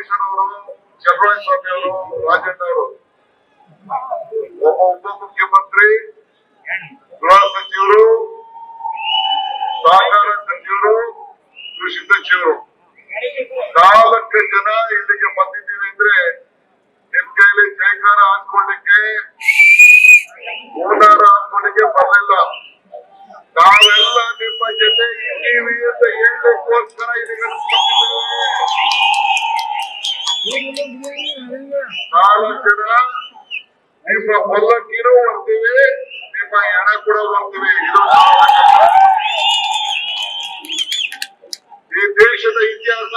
ಮಹೇಶ್ವರ ಅವರು, ಚಲುವರಾಯಸ್ವಾಮಿ ಅವರು, ರಾಜಣ್ಣ ಅವರು, ಒಬ್ಬ ಉಪಮುಖ್ಯಮಂತ್ರಿ, ಗೃಹ ಸಚಿವರು, ಸಹಕಾರ ಸಚಿವರು, ಕೃಷಿ ಸಚಿವರು 4 ಜನ ಇಲ್ಲಿಗೆ ಬಂದಿದ್ದೀವಿ ಅಂದ್ರೆ ನಿಮ್ ಕೈಲಿ ಜೈಕಾರ ಹಾಕೊಳ್ಳಿಕ್ಕೆ, ಹೂನಾರ ಹಾಕೊಳ್ಳಿಕ್ಕೆ ಬರಲಿಲ್ಲ. ನಾವೆಲ್ಲ ನಿಮ್ಮ ಜೊತೆ ಇದ್ದೀವಿ ಅಂತ ಹೇಳಲಿಕ್ಕೋಸ್ಕರ ಇಲ್ಲಿಗೆ ಬಂದಿದ್ದೇವೆ. 4 ಜನ ನಿಮ್ಮ ಪಲ್ಲಕ್ಕಿನೂ ಬರ್ತೀವಿ, ನಿಮ್ಮ ಹೆಣ ಕೂಡ ಬರ್ತೀವಿ. ಈ ದೇಶದ ಇತಿಹಾಸ,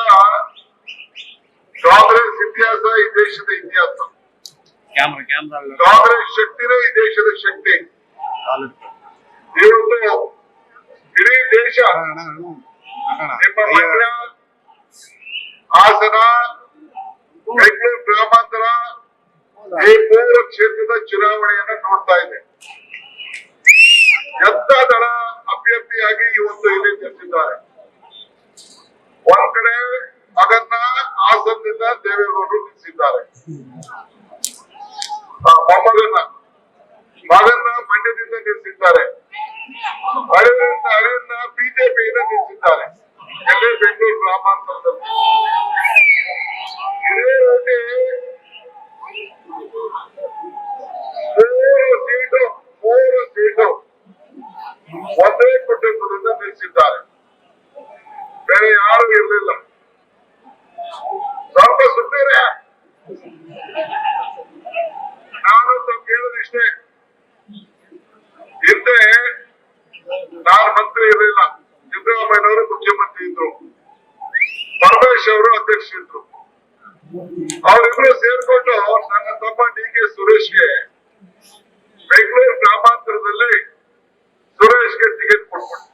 ಕಾಂಗ್ರೆಸ್ ಇತಿಹಾಸ ಈ ದೇಶದ ಇತಿಹಾಸ. ಕಾಂಗ್ರೆಸ್ ಶಕ್ತಿನೇ ಈ ದೇಶದ ಶಕ್ತಿ. ಇವತ್ತು ಇಡೀ ದೇಶ ನಿಮ್ಮ ಮಂಡ್ಯ, ಹಾಸನ, ಬೆಂಗಳೂರು ಗ್ರಾಮಾಂತರ ಈ 3 ಕ್ಷೇತ್ರದ ಚುನಾವಣೆಯನ್ನ ನೋಡ್ತಾ ಇದೆ. ಜನತಾ ದಳ ಅಭ್ಯರ್ಥಿಯಾಗಿ ಇವತ್ತು ಇಲ್ಲಿ ನಿಲ್ಲಿಸಿದ್ದಾರೆ. ಒಂದ್ ಕಡೆ ಮಗನ್ನ ಹಾಸನದಿಂದ ದೇವೇಗೌಡರು ನಿಲ್ಲಿಸಿದ್ದಾರೆ, ಮಗನ್ನ ಮಂಡ್ಯದಿಂದ ನಿಲ್ಲಿಸಿದ್ದಾರೆ, ಅಳಿಯನ್ನ ಬಿಜೆಪಿಯಿಂದ ನಿಲ್ಲಿಸಿದ್ದಾರೆ. ಎಲ್ಲೇ ಬೆಂಗಳೂರು ಗ್ರಾಮಾಂತರದಲ್ಲಿ ಇದೇ ರೀತಿ 3 ಸೀಟು ಒಂದೇ ಕುಟುಂಬದಿಂದ ನಿಲ್ಲಿಸಿದ್ದಾರೆ. ಬೇರೆ ಯಾರು ಇರಲಿಲ್ಲ. ಸ್ವಲ್ಪ ಸುತ್ತೇನೆ ನಾನು ಕೇಳೋದಿಷ್ಟೇ. ಹಿಂದೆ ನಾನು ಮಂತ್ರಿ ಇರಲಿಲ್ಲ, ಸಿದ್ದರಾಮಯ್ಯನವರು ಮುಖ್ಯಮಂತ್ರಿ ಇದ್ರು, ಪರಮೇಶ್ ಅವರು ಅಧ್ಯಕ್ಷ ಇದ್ರು. ಅವರಿಬ್ರು ಸೇರ್ಕೊಂಡು ನನ್ನ ತಮ್ಮ ಡಿ.ಕೆ. ಸುರೇಶ್ಗೆ ಬೆಂಗಳೂರು ಗ್ರಾಮಾಂತರದಲ್ಲಿ ಸುರೇಶ್ಗೆ ಟಿಕೆಟ್ ಕೊಟ್ಬಿಟ್ಟು,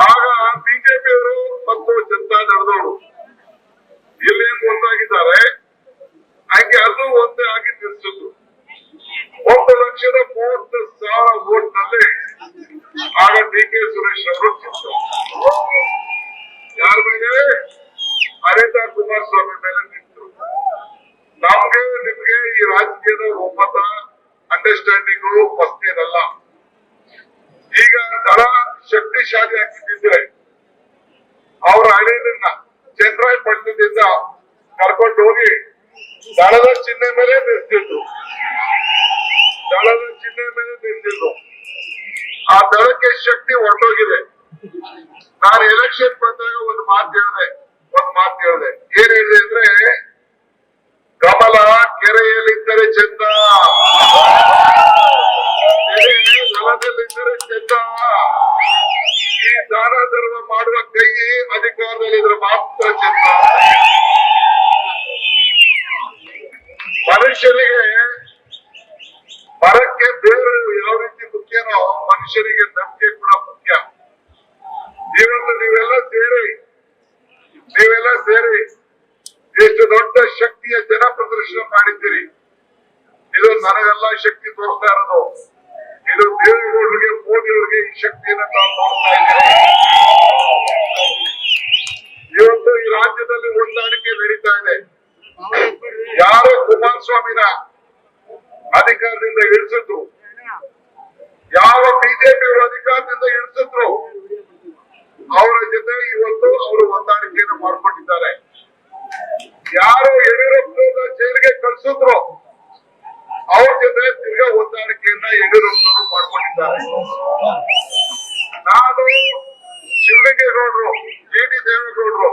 ಆಗ ಬಿಜೆಪಿ ಅವರು ಮತ್ತು ಜನತಾ ದಳದವರು ಇಲ್ಲೇನು ಒಂದಾಗಿದ್ದಾರೆ, ಹಾಗೆ ಅದು ಒಂದೇ ಆಗಿ ನಿಲ್ಲಿಸಿದ್ರು. 1,30,30,000 ವೋಟ್ ನಲ್ಲಿ ಆಗ ಡಿ.ಕೆ. ಸುರೇಶ್ ಅವರು ಯಾರ ಮೇಲೆ? ಅನಿತಾ ಕುಮಾರಸ್ವಾಮಿ ಮೇಲೆ ನಿಂತರು. ನಮ್ಗೆ ನಿಮ್ಗೆ ಈ ರಾಜಕೀಯದ ಒಮ್ಮತ, ಅಂಡರ್ಸ್ಟ್ಯಾಂಡಿಂಗು ಫಸ್ಟೇನಲ್ಲ. ಈಗ ದಳ ಶಕ್ತಿಶಾಲಿ ಆಗಿದ್ದಿದ್ರೆ ಅವರ ಹಳೆಯದನ್ನ ಚಂದ್ರಾಯಪಟ್ಟಣದಿಂದ ಕರ್ಕೊಂಡು ಹೋಗಿ ದಳದ ಚಿಹ್ನೆ ಮೇಲೆ ನಿಲ್ಸಿದ್ರು. ಆ ದಳಕ್ಕೆ ಶಕ್ತಿ ಹೊರಟೋಗಿದೆ. ನಾನು ಎಲೆಕ್ಷನ್ ಬಂದಾಗ ಒಂದು ಮಾತು ಹೇಳಿದೆ. ಏನ್ ಹೇಳಿದೆ ಅಂದ್ರೆ, ಕಮಲ ಕೆರೆಯಲ್ಲಿದ್ದರೆ ಚಂದ, ಹೊಲದಲ್ಲಿದ್ದರೆ ಚಂದ, ಈ ದಾನ ಧರ್ಮ ಮಾಡುವ ಕೈ ಅಧಿಕಾರದಲ್ಲಿದ್ರೆ ಮಾತ್ರ ಚಂದ. ಮನುಷ್ಯನಿಗೆ ಮರಕ್ಕೆ ಬೇರು ಯಾವ ರೀತಿ ಮುಖ್ಯನೋ ಮನುಷ್ಯನಿಗೆ ನಂಬಿಕೆ ಕೂಡ ಮುಖ್ಯ. ಇವತ್ತು ನೀವೆಲ್ಲ ಸೇರಿ ಎಷ್ಟು ದೊಡ್ಡ ಶಕ್ತಿಯ ಜನ ಪ್ರದರ್ಶನ ಮಾಡಿದ್ದೀರಿ. ಇದು ನನಗೆಲ್ಲ ಶಕ್ತಿ ತೋರಿಸ್ತಾ ಇರೋದು. ಇದು ದೇವೇಗೌಡರಿಗೆ, ಮೋದಿ ಅವರಿಗೆ ಈ ಶಕ್ತಿಯನ್ನು ನಾವು ನೋಡ್ತಾ ಇದ್ದೇವೆ. ಇವತ್ತು ಈ ರಾಜ್ಯದಲ್ಲಿ ಹೊಂದಾಣಿಕೆ ನಡೀತಾ ಇದೆ. ಯಾರು ಕುಮಾರಸ್ವಾಮಿನ ಅಧಿಕಾರದಿಂದ ಇಳಿಸಿದ್ರು, ಯಾವ ಬಿಜೆಪಿಯವರು ಅಧಿಕಾರದಿಂದ ಇಳಿಸಿದ್ರು, ಅವರ ಜೊತೆ ಇವತ್ತು ಅವರು ಹೊಂದಾಣಿಕೆಯನ್ನು ಮಾಡಿಕೊಂಡಿದ್ದಾರೆ. ಯಾರು ಯಡಿಯೂರಪ್ಪನ ಜೈಲಿಗೆ ಕಳಿಸಿದ್ರು, ಅವ್ರ ಜೊತೆ ತಿರ್ಗಾ ಹೊಂದಾಣಿಕೆಯನ್ನ ಯಡಿಯೂರಪ್ಪನವರು ಮಾಡ್ಕೊಂಡಿದ್ದಾರೆ. ನಾನು ಶಿವಲಿಂಗೇಗೌಡರು, ಜಿ.ಡಿ. ದೇವೇಗೌಡರು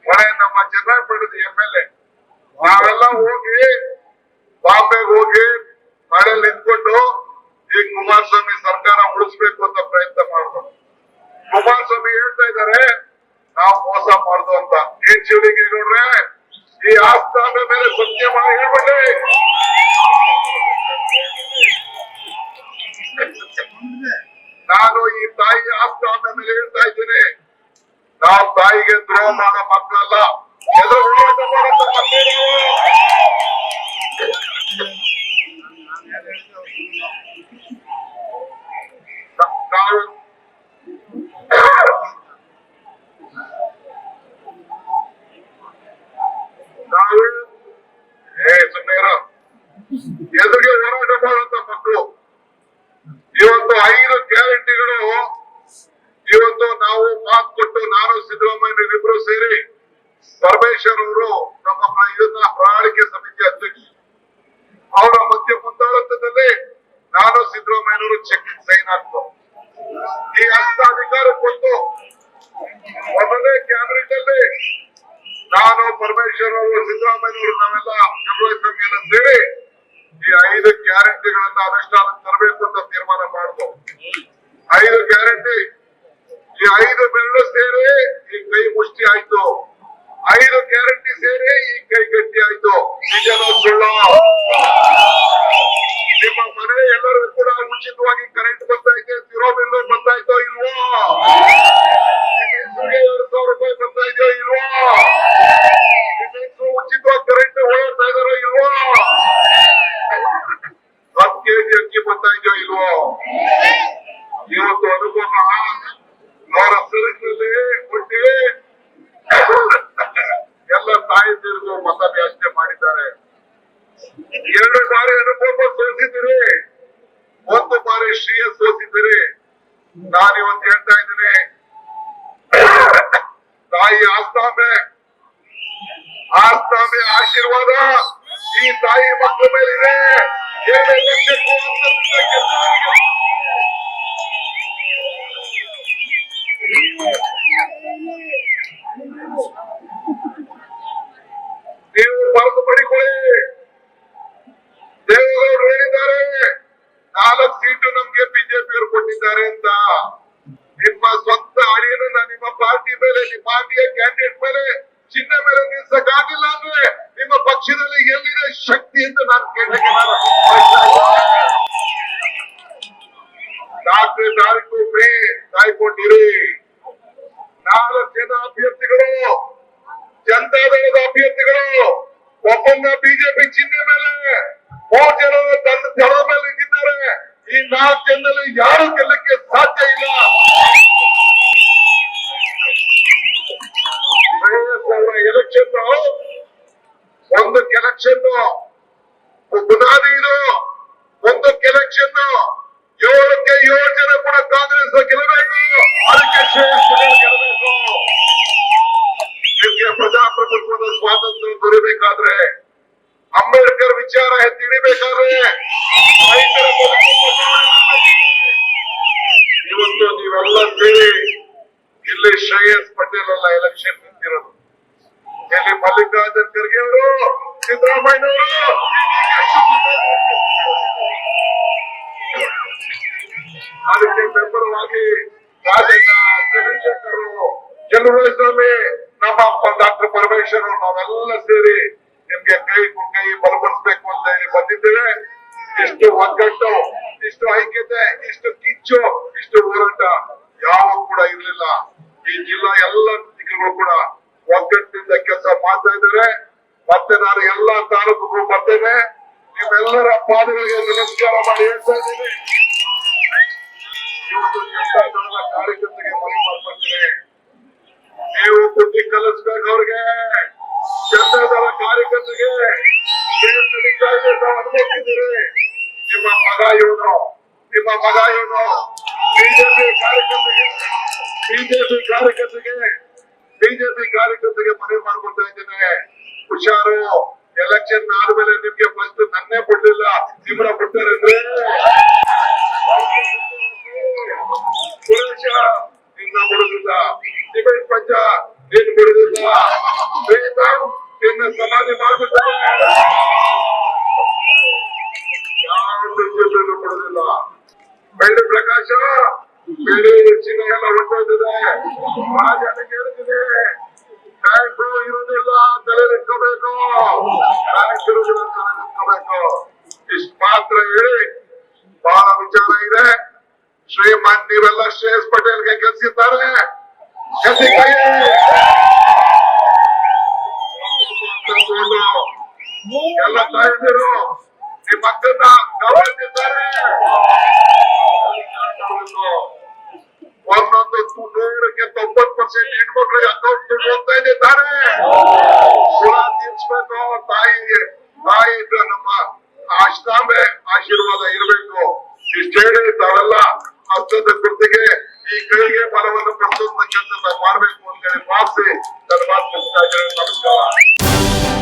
ಮನೆ ನಮ್ಮ ಚನ್ನಪಟ್ಟಣದ MLA, ನಾವೆಲ್ಲ ಹೋಗಿ ಬಾಂಬೆಗೆ ಹೋಗಿ ಮಳೆಯಲ್ಲಿ ನಿಂತ್ಕೊಂಡು ಈ ಕುಮಾರಸ್ವಾಮಿ ಸರ್ಕಾರ ಉಳಿಸ್ಬೇಕು ಅಂತ ಪ್ರಯತ್ನ ಮಾಡಿದ್ರು. ಕುಮಾರಸ್ವಾಮಿ ಹೇಳ್ತಾ ಇದ್ದಾರೆ ನಾವು ಮೋಸ ಮಾಡ್ದು ಅಂತ. ಏನ್ ಶಿವಲಿಂಗೇಗೌಡ್ರೆ, ಈ ಆಸ್ಥಾನ ಮೇಲೆ ಸತ್ಯ ಮಾಡಿ ಹೇಳ್ಬಿಡ್ರಿ. ನಾನು ಈ ತಾಯಿ ಆಸ್ಥಾನ ಮೇಲೆ ಹೇಳ್ತಾ ಇದ್ದೀನಿ, ನಾವು ತಾಯಿಗೆ ದ್ರೋಹ ಮಾಡೋ ಮಕ್ಕಳಲ್ಲ, ಎದುರು ಹೋರಾಟ ಮಾಡೋ ಮಕ್ಕಳು. ಮಕ್ಕಳು. ಇವತ್ತು 5 ಗ್ಯಾರಂಟಿಗಳು ಇವತ್ತು ನಾವು ಮಾತು ಕೊಟ್ಟು ನಾನು ಸಿದ್ದರಾಮಯ್ಯ ಇಬ್ರು ಸೇರಿ ಪರಮೇಶ್ವರ್ ಅವರು ನಮ್ಮ ಇದನ್ನ ಪ್ರಣಾಳಿಕೆ ಸಮಿತಿ ಅಧ್ಯಕ್ಷ ಅವರ ಮಧ್ಯ ಮುಂದಾಳತ್ವದಲ್ಲಿ ನಾನು ಸಿದ್ದರಾಮಯ್ಯನವರು ಚೆಕ್ ಸೈನ್ ಹಾಕ್ತು. ಈ ಹಸ್ತ ಅಧಿಕಾರ ಕೊಟ್ಟು ಮೊದಲನೇ ಕ್ಯಾಬಿನೆಟ್ ಅಲ್ಲಿ ನಾನು ಪರಮೇಶ್ವರ್ ಅವರು ಸಿದ್ದರಾಮಯ್ಯನವರು ನಾವೆಲ್ಲ ಎಲ್ಲ ಸೇರಿ ಈ 5 ಗ್ಯಾರಂಟಿಗಳನ್ನ ಅನುಷ್ಠಾನ ತರಬೇಕು ಅಂತ ತೀರ್ಮಾನ ಮಾಡಿದ್ರು. 5 ಗ್ಯಾರಂಟಿ, ಈ 5 ಬೆರಳು ಸೇರಿ ಈ ಕೈ ಮುಷ್ಟಿ ಆಯ್ತು. 5 ಗ್ಯಾರಂಟಿ ಸೇರಿ ಈ ಕೈ ಗಟ್ಟಿ ಆಯ್ತು. ನಿಜನೋ ಸುಳ್ಳು? ನಿಮ್ಮ ಮನೆ ಎಲ್ಲರಿಗೂ ಕೂಡ ಉಚಿತವಾಗಿ ಕರೆಂಟ್ ಬರ್ತಾ ಇದೆ, ಸಿರೋ ಬಿಲ್ ಬರ್ತಾ ಇದ್ದೋ ಇಲ್ವೋ? ನಿಮ್ಮ 2,000 ರೂಪಾಯಿ ಬರ್ತಾ ಇದೆಯೋ ಇಲ್ವೋ? ನಿಮ್ಮ ಉಚಿತವಾಗಿ ಕರೆಂಟ್ ಓಡಾಡ್ತಾ ಇದಾರೋ ಇಲ್ವೋ? 10 ಕೆಜಿ ಅಕ್ಕಿ ಬರ್ತಾ ಇದೆಯೋ ಇಲ್ವೋ? ಇವತ್ತು ಅನುಭವ ಅವರ ಸರಕಲ್ಲಿ ಕೊಟ್ಟಿ ಎಲ್ಲ ತಾಯಿದಿರಿಗೂ ಮತ ವ್ಯಾಖ್ಯೆ ಮಾಡಿದ್ದಾರೆ. 2 ಬಾರಿ ಅನುಭವ ಸೋಸಿದ್ದೀರಿ, 1 ಬಾರಿ ಶ್ರೀಯ ಸೋಸಿದ್ದೀರಿ. ನಾನಿವತ್ತು ಹೇಳ್ತಾ ಇದ್ದೀನಿ, ತಾಯಿ ಆಸ್ತಾಮೆ ಆಶೀರ್ವಾದ ಈ ತಾಯಿ ಮಕ್ಕಳ ಮೇಲಿದೆ. 7 ಲಕ್ಷಕ್ಕೂ ನೀವು ಬರೆದು ಪಡಿಕೊಳ್ಳಿ. ದೇವೇಗೌಡರು ಹೇಳಿದ್ದಾರೆ 4 ಸೀಟು ನಮ್ಗೆ ಬಿಜೆಪಿಯವರು ಕೊಟ್ಟಿದ್ದಾರೆ ಅಂತ. ನಿಮ್ಮ ಸ್ವಂತ ಅಳಿಯನ್ನ ನಿಮ್ಮ ಪಾರ್ಟಿ ಮೇಲೆ, ನಿಮ್ಮ ಪಾರ್ಟಿಯ ಕ್ಯಾಂಡಿಡೇಟ್ ಮೇಲೆ, ಚಿಹ್ನೆ ಮೇಲೆ ನಿಲ್ಸಕ್ಕಾಗಿಲ್ಲ ಅಂದ್ರೆ ನಿಮ್ಮ ಪಕ್ಷದಲ್ಲಿ ಎಲ್ಲಿದೆ ಶಕ್ತಿ ಅಂತ ನಾನು ಕೇಳಕ್ಕೆ 4 ತಾರೀಕು ಮೇ ಕಾಯ್ಕೊಂಡಿರಿ. 4 ಜನ ಅಭ್ಯರ್ಥಿಗಳು, ಜನತಾದಳದ ಅಭ್ಯರ್ಥಿಗಳು, ಒಬ್ಬನ್ನ ಬಿಜೆಪಿ ಚಿಹ್ನೆ ಮೇಲೆ, 3 ಜನ ತನ್ನ ದಳ ಮೇಲೆ ಇಟ್ಟಿದ್ದಾರೆ. ಈ 4 ಜನರಲ್ಲಿ ಯಾರು ಗೆಲ್ಲಕ್ಕೆ ಸಾಧ್ಯ ಇಲ್ಲ. ಎಲೆಕ್ಷನ್ ಒಂದು ಎಲೆಕ್ಷನ್ ಬುನಾದಿ ಇದು. 1 ಎಲೆಕ್ಷನ್ 7ಕ್ಕೆ 7 ಜನ ಕೂಡ ಕಾಂಗ್ರೆಸ್ ಗೆಲ್ಲಬೇಕು. ಅದಕ್ಕೆ ಗೆಲ್ಲಬೇಕು. ನಿಮ್ಗೆ ಪ್ರಜಾಪ್ರಭುತ್ವದ ಸ್ವಾತಂತ್ರ್ಯ ದೊರೆಯಬೇಕಾದ್ರೆ, ಅಂಬೇಡ್ಕರ್ ವಿಚಾರ ಎತ್ತಿ ಹಿಡಿಬೇಕಾದ್ರೆ, ರೈತರ ಇವತ್ತು ನೀವೆಲ್ಲ ಸೇರಿ ಇಲ್ಲಿ ಶ್ರೇಯಸ್ ಪಟೇಲ್ ಅಲ್ಲ ಎಲೆಕ್ಷನ್ ನಿಂತಿರೋದು. ಇಲ್ಲಿ ಮಲ್ಲಿಕಾರ್ಜುನ್ ಖರ್ಗೆ ಅವರು, ಸಿದ್ದರಾಮಯ್ಯನವರು, ಅದಕ್ಕೆ ಬೆಂಬಲವಾಗಿ ರಾಜಣ್ಣ, ಚಂದ್ರಶೇಖರ್, ಚಲುವರಾಯಸ್ವಾಮಿ, ನಮ್ಮ ಡಾಕ್ಟರ್ ಪರಮೇಶ್ವರ್ ನಾವೆಲ್ಲ ಸೇರಿ ನಿಮ್ಗೆ ಕೈ ಬಲಪಡಿಸಬೇಕು ಅಂತ ಬಂದಿದ್ದೇವೆ. ಇಷ್ಟು ಒಗ್ಗಟ್ಟು, ಇಷ್ಟು ಐಕ್ಯತೆ, ಇಷ್ಟು ಕಿಚ್ಚು, ಇಷ್ಟು ಹೋರಾಟ ಯಾವ ಕೂಡ ಇರಲಿಲ್ಲ. ಈ ಜಿಲ್ಲಾ ಎಲ್ಲ ಅಧಿಕಾರಿಗಳು ಕೂಡ ಒಗ್ಗಟ್ಟಿನಿಂದ ಕೆಲಸ ಮಾಡ್ತಾ ಇದ್ದಾರೆ. ಮತ್ತೆ ನಾನು ಎಲ್ಲಾ ತಾಲೂಕುಗಳು ಬರ್ತೇನೆ. ನಿಮ್ಮೆಲ್ಲರ ಪಾದಗಳಿಗೆ ನಮಸ್ಕಾರ ಮಾಡಿ ಹೇಳ್ತಾ ಇದ್ದೀನಿ. ಇವತ್ತು ಜನತಾದಳದ ಕಾರ್ಯಕರ್ತರಿಗೆ ಮನವಿ ಮಾಡ್ಕೊಳ್ತೀನಿ, ನೀವು ಬುದ್ಧಿ ಕಲಿಸ್ಬೇಕು ಅವ್ರಿಗೆ. ಜನತಾದಳ ಕಾರ್ಯಕರ್ತರಿಗೆ ಏನ್ ನಡೀತಾ ಇದೆ ನಾವು ಅನುಭವಿಸಿದ್ದೀರಿ. ನಿಮ್ಮ ಮಗ ಇವನು ಬಿಜೆಪಿ ಕಾರ್ಯಕರ್ತರಿಗೆ ಮನವಿ ಮಾಡ್ಕೊಳ್ತಾ ಇದ್ದೇನೆ. ಹುಷಾರು, ಎಲೆಕ್ಷನ್ ಆದ್ಮೇಲೆ ನಿಮ್ಗೆ ಫಸ್ಟ್ ನನ್ನೇ ಬಿಡ್ಲಿಲ್ಲ, ನಿಮ್ಮನ್ನ ಬಿಡ್ತಾರಂದ್ರೆ ಸುರೇಶ ನಿನ್ನ ಬಿಡುದಿಲ್ಲ, ದಿಬೇಶ್ ಪಂಚ ನಿನ್ ಬಿಡುದಿಲ್ಲ, ನಿನ್ನ ಸಮಾಧಿ ಮಾಡ್ಬಿಡ್ತಾರೆ. ಯಾವ ಬಿಜೆಪಿಯನ್ನು ಬಿಡುದಿಲ್ಲ. ಬೆಳ್ಳಿ ಪ್ರಕಾಶ, ಬೆಳ್ಳಿ ಚಿನ್ನ ಎಲ್ಲ ಹೊಂಟೋದಿದೆ. ಜನಕ್ಕೆ ಹೇಳ್ತಿದೆ, ಬ್ಯಾಂಕ್ ಇರುವುದಿಲ್ಲ, ತಲೆ ಇಟ್ಕೋಬೇಕು, ಬ್ಯಾಂಕ್ ಇರುವುದಿಲ್ಲ, ತಲೆ ಇಟ್ಕೋಬೇಕು. ಇಷ್ಟು ಮಾತ್ರ ಹೇಳಿ ಬಹಳ ವಿಚಾರ ಇದೆ. ಶ್ರೀಮಂತ್ ನೀವೆಲ್ಲ ಶ್ರೇಯಸ್ ಪಟೇಲ್ಗೆ ಗೆಲ್ಸಿದ್ದಾರೆ. ಎಲ್ಲ ತಾಯಿದ್ರು ನಿಮ್ಮ ಮಕ್ಕಳನ್ನ ಗಮನಿಸಿದ್ದಾರೆ. ಒಂದೊಂದು 100ಕ್ಕೆ 90% ಹೆಣ್ಮಕ್ಳಿಗೆ ಅಕೌಂಟ್ ದುಡ್ಡು ಹೋಗ್ತಾ ಇದೆ ತಾನೆ. ಕುಲ ತೀರ್ಸ್ಬೇಕು. ತಾಯಿ ನಮ್ಮ ಅಷ್ಟಾಂಬೆ ಆಶೀರ್ವಾದ ಇರಬೇಕು. ಇಷ್ಟೇಳಿ ತಾವೆಲ್ಲ ಹಸ್ತದ ಕೃತಿಗೆ ಈ ಕೈಗೆ ಫಲವನ್ನು ಕೊಡುವಂತ ಕೆಲಸ ಮಾಡ್ಬೇಕು ಅಂತ ಹೇಳಿ ಭಾವಿಸಿ ನನ್ನ ಮಾತು ಮುಗಿಸ್ತಾ ಇದ್ದೇನೆ. ನಮಸ್ಕಾರ.